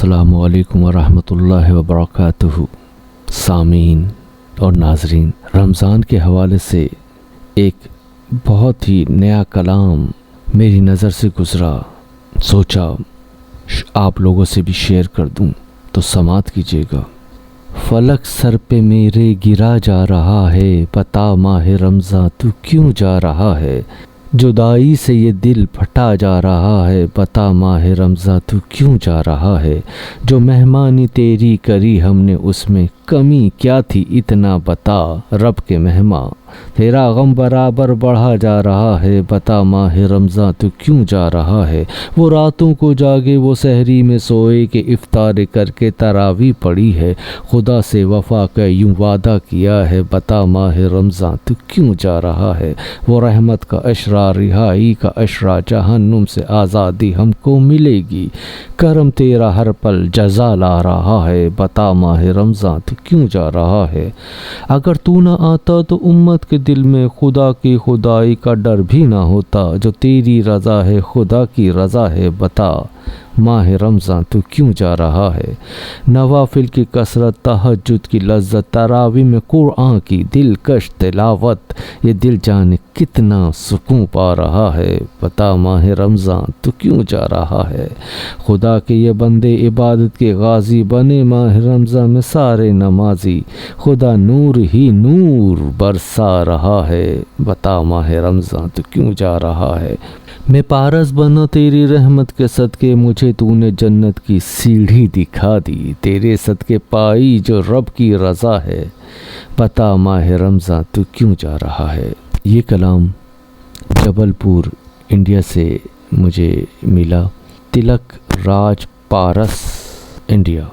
अस्सलामु अलैकुम वरहमतुल्लाहि वबरकातुहू। सामीन और नाजरीन, रमज़ान के हवाले से एक बहुत ही नया कलाम मेरी नज़र से गुज़रा, सोचा आप लोगों से भी शेयर कर दूं, तो समात कीजिएगा। फलक सर पे मेरे गिरा जा रहा है, पता माह रमज़ान तू क्यों जा रहा है। जुदाई से ये दिल फटा जा रहा है, बता माह रमज़ान तू क्यों जा रहा है। जो मेहमानी तेरी करी हमने उसमें कमी क्या थी इतना बता, रब के मेहमान तेरा गम बराबर बढ़ा जा रहा है, बता माह रमज़ान तू क्यों जा रहा है। वो रातों को जागे वो सहरी में सोए कि इफ्तार करके तरावी पड़ी है, खुदा से वफ़ा का यूं वादा किया है, बता माह रमज़ान तू क्यों जा रहा है। वो रहमत का अशरा रिहाई का अशरा, जहन्नुम से आज़ादी हमको मिलेगी, करम तेरा हर पल जज़ा ला रहा है, बता माह रमज़ान तू क्यों जा रहा है। अगर तू ना आता तो उम्मत के दिल में खुदा की खुदाई का डर भी ना होता, जो तेरी रज़ा है खुदा की रज़ा है, बता माह रमज़ान तू क्यों जा रहा है। नवाफिल की कसरत, तहज्जुद की लज्जत, तरावी में कुरान की दिलकश तिलावत, ये दिल जाने कितना सुकून पा रहा है, बता माह रमज़ान तू क्यों जा रहा है। खुदा के ये बंदे इबादत के गाजी बने माह रमज़ान में सारे नमाजी, खुदा नूर ही नूर बरसा रहा है, बता माह रमज़ान तू क्यों जा रहा है। मैं पारस बना तेरी रहमत के सदके, मुझे तूने जन्नत की सीढ़ी दिखा दी, तेरे सदके पाई जो रब की रज़ा है, पता माह रमज़ान तू क्यों जा रहा है। ये कलाम जबलपुर इंडिया से मुझे मिला, तिलक राज पारस इंडिया।